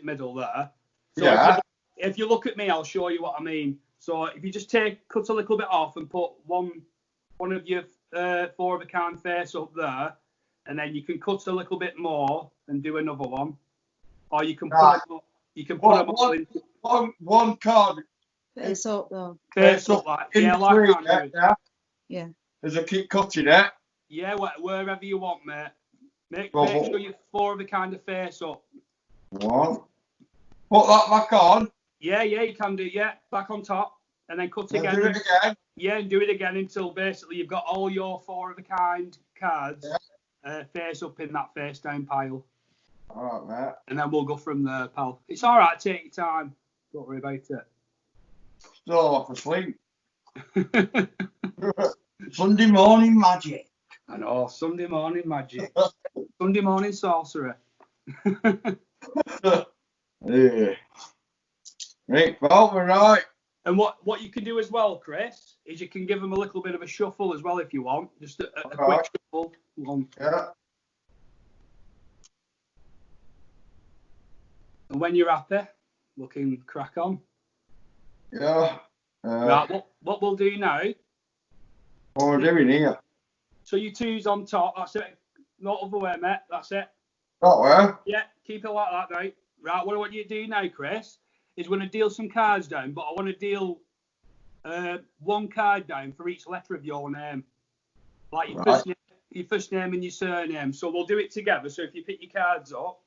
middle there. So Yeah. if you look at me, I'll show you what I mean. So if you just cut a little bit off and put one of your 4 of a kind face up there, and then you can cut a little bit more and do another one, or you can put them all in one card. Face up though. Face up like I'm doing. Yeah. As I keep cutting it. Yeah, wherever you want, mate. Make sure you're 4 of a kind of face up. One. Put that back on. Yeah, you can do. Yeah, back on top, and then cut again. Do it again. Yeah, and do it again until basically you've got all your 4 of a kind cards face up in that face down pile. All right, mate. And then we'll go from there, pal. It's all right. Take your time. Don't worry about it. Still off asleep. Sunday morning magic. I know. Sunday morning magic. Sunday morning sorcery. Yeah. Right, well, we're right. And what you can do as well, Chris, is you can give them a little bit of a shuffle as well if you want. Just a quick shuffle. Yeah. And when you're happy, we can crack on. Yeah. Right, what we'll do now. What we're doing here. So your 2's on top. That's it. Not other way, mate. That's it. That way? Yeah, keep it like that, right? Right, what I want you to do now, Chris, is we're going to deal some cards down, but I want to deal 1 card down for each letter of your name. Like your first name and your surname. So we'll do it together. So if you pick your cards up,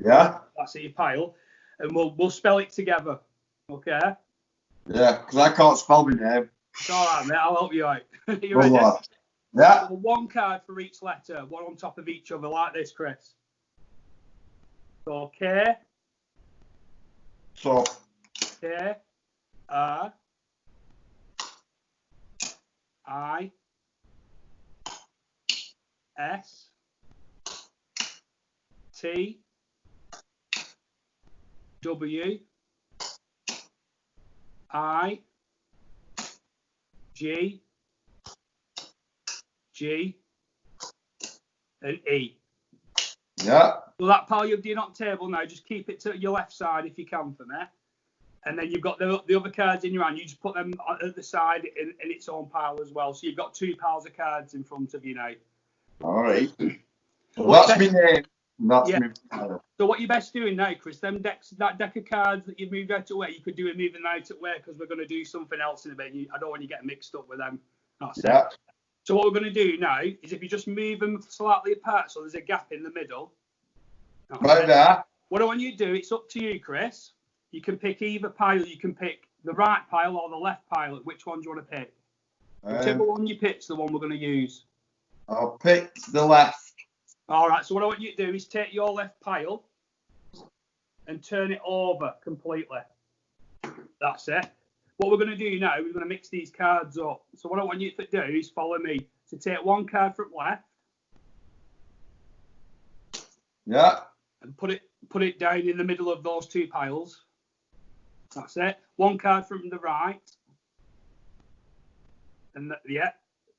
yeah, that's your pile, and we'll spell it together. Okay? Yeah, because I can't spell my name. It's all right, mate. I'll help you out. You ready? Yeah. So 1 card for each letter, 1 on top of each other, like this, Chris. So K. So. K. R. I. S. T. W. I. G. G. And E. Yeah. Well, that pile you're doing on table now, just keep it to your left side if you can for me. And then you've got the other cards in your hand. You just put them at the side in its own pile as well. So you've got 2 piles of cards in front of you now. All right. So that's my name. That's my pile. So what you're best doing now, Chris, that deck of cards that you've moved out of where, you could do a moving out of where because we're going to do something else in a bit. I don't want you getting mixed up with them. That's it. So what we're going to do now is if you just move them slightly apart so there's a gap in the middle. Right there. What I want you to do, it's up to you, Chris. You can pick either pile. You can pick the right pile or the left pile. Which one do you want to pick? Whichever one you pick's the one we're going to use. I'll pick the left. All right, so what I want you to do is take your left pile and turn it over completely. That's it. What we're going to do now, we're going to mix these cards up. So what I want you to do is follow me. So take 1 card from left. Yeah. And put it down in the middle of those 2 piles. That's it. 1 card from the right. And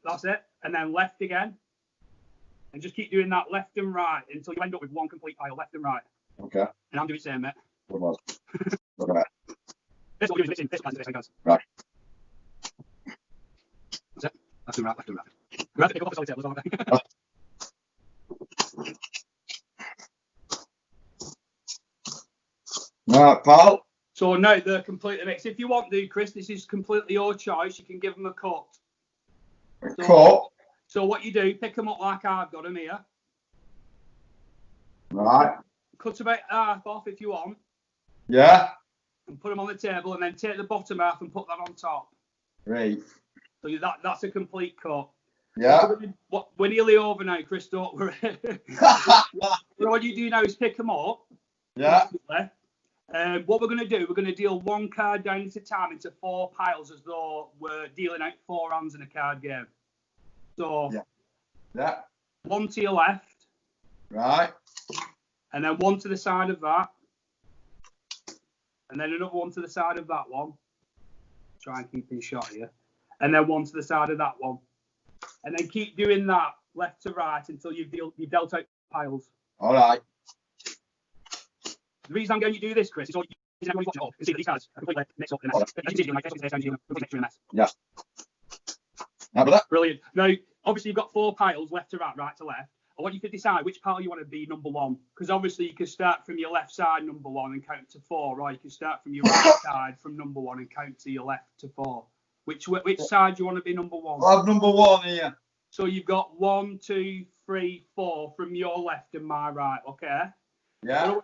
that's it. And then left again. And just keep doing that left and right until you end up with 1 complete pile, left and right. Okay. And I'm doing the same, mate. Okay. Right. That's it. That's doing right, left and right. We have to pick up off the table as well. Right, pal. So now they're completely mixed. If you want to, Chris, this is completely your choice. You can give them a cut. Cut. So what you do, pick them up like I've got them here. Right. Cut about half off if you want. Yeah. And put them on the table, and then take the bottom half and put that on top. Right. So that's a complete cut. Yeah. We're nearly over now, Chris. Don't worry. What you do now is pick them up. Yeah. What we're going to do, we're going to deal 1 card down at a time into 4 piles as though we're dealing out 4 hands in a card game. So, yeah. 1 to your left. Right. And then 1 to the side of that. And then another 1 to the side of that one. Try and keep in shot here. And then 1 to the side of that one. And then keep doing that left to right until you've dealt out piles. All right. The reason I'm going to do this, Chris, is all you can watch it all. You can see that these cards are completely mixed up in a mess. As you can see, my Facebook is completely in a mess. Yeah. How about that? Brilliant. Now, obviously, you've got 4 piles left to right, right to left. I want you to decide which pile you want to be number 1. Because obviously, you can start from your left side, number 1, and count to 4, or you can start from your right side from number 1 and count to your left to 4. Which side do you want to be number 1? I'll have number 1 here. So you've got 1, 2, 3, 4 from your left and my right, okay? Yeah.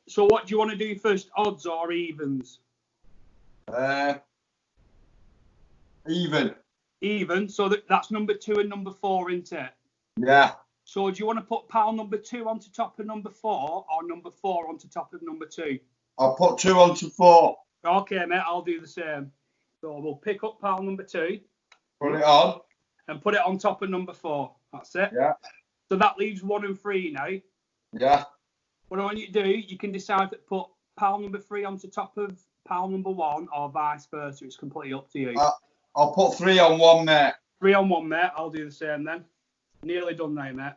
So what do you want to do first, odds or evens? Even. Even, so that's number 2 and number 4, isn't it? Yeah. So do you want to put pile number 2 onto top of number 4 or number 4 onto top of number 2? I'll put 2 onto 4. Okay, mate, I'll do the same. So we'll pick up pile number 2. Put it on. And put it on top of number 4. That's it. Yeah. So that leaves 1 and 3 now. Yeah. What I want you to do, you can decide to put pile number 3 onto top of pile number 1 or vice versa. It's completely up to you. I'll put 3 on 1, mate. 3 on 1, mate. I'll do the same then. Nearly done now,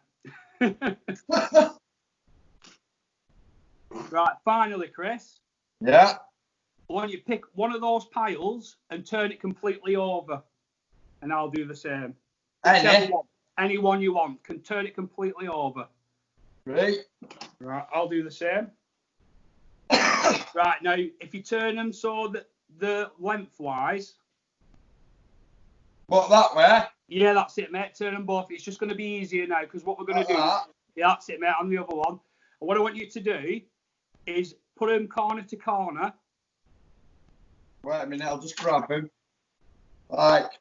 mate. Right, finally, Chris. Yeah. I want you to pick one of those piles and turn it completely over. And I'll do the same. Any one you want. Can turn it completely over. Right. Right, I'll do the same. Right, now, if you turn them so that the lengthwise. What, that way? Yeah, that's it, mate. Turn them both. It's just going to be easier now because what we're going to do. That. Yeah, that's it, mate. On the other one. And what I want you to do is put them corner to corner. Wait a minute, I'll just grab him. Like,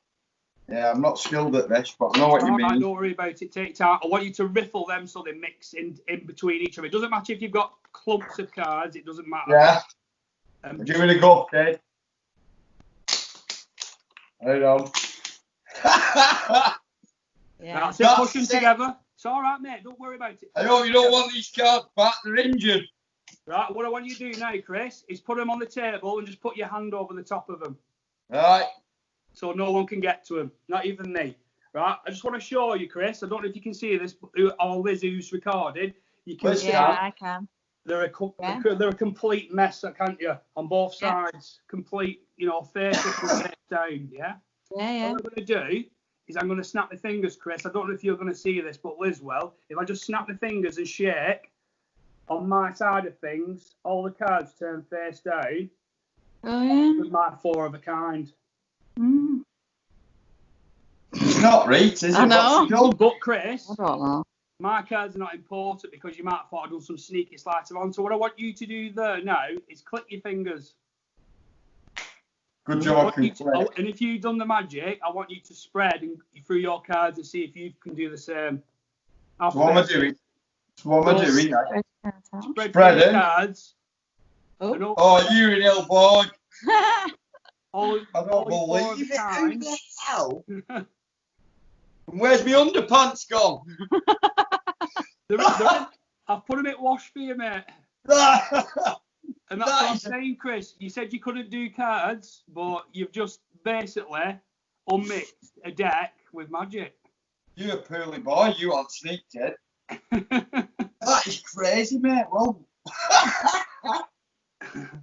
yeah, I'm not skilled at this, but I know what you mean. Right, don't worry about it. Take time. I want you to riffle them so they mix in between each other. It doesn't matter if you've got clumps of cards. It doesn't matter. Yeah. Give it a go, kid. Hold on. Yeah. That's it. Push them together. It's all right, mate. Don't worry about it. I hope you don't want these cards back. They're injured. Right, what I want you to do now, Chris, is put them on the table and just put your hand over the top of them. Right. So no one can get to them, not even me. Right, I just want to show you, Chris. I don't know if you can see this, or Liz, who's recorded. You can see I can. they're a complete mess, can't you? On both sides, complete, face up and face down. Yeah. Yeah. What I'm going to do is I'm going to snap my fingers, Chris. I don't know if you're going to see this, but Liz will. If I just snap my fingers and shake on my side of things, all the cards turn face down. Oh yeah. With my 4 of a kind. Mm. It's not right, is it? I know. But Chris, I don't know. my cards are not important because you might have thought I'd done some sneaky sleight of hand. So what I want you to do there now is click your fingers. Good job. And if you've done the magic, I want you to spread through your cards and see if you can do the same. What am I doing? What am I doing? Spread your cards. Oh, you're an ill boy. I don't believe it. Hell. Where's my underpants gone? I've put them in wash for you, mate. And that's what I'm saying, Chris. You said you couldn't do cards, but you've just basically unmixed a deck with magic. You're a poorly boy. You aren't sneak, kid. That is crazy, mate. Well,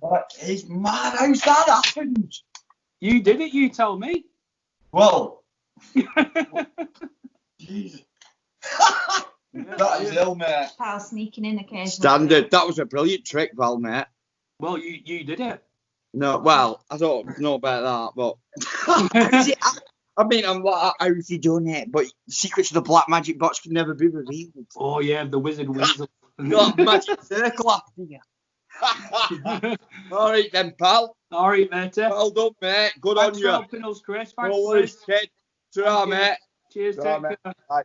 that is mad. How's that happened? You did it. You tell me. Well, Jesus. That is ill, mate. Pal sneaking in occasionally. Standard. That was a brilliant trick, Val, mate. Well, you did it. No, well, I don't know about that, but I mean, I'm like, how's he done it? But secrets of the black magic box can never be revealed. Oh yeah, the wizard weasel. Got magic circle after you. All right then, pal. All right, mate. Well done, mate. Good Thanks on for you. helping us, Chris. Thanks, No worries, kid. Ta-ra, mate. Cheers. Ta-ra, Take mate. care. Bye.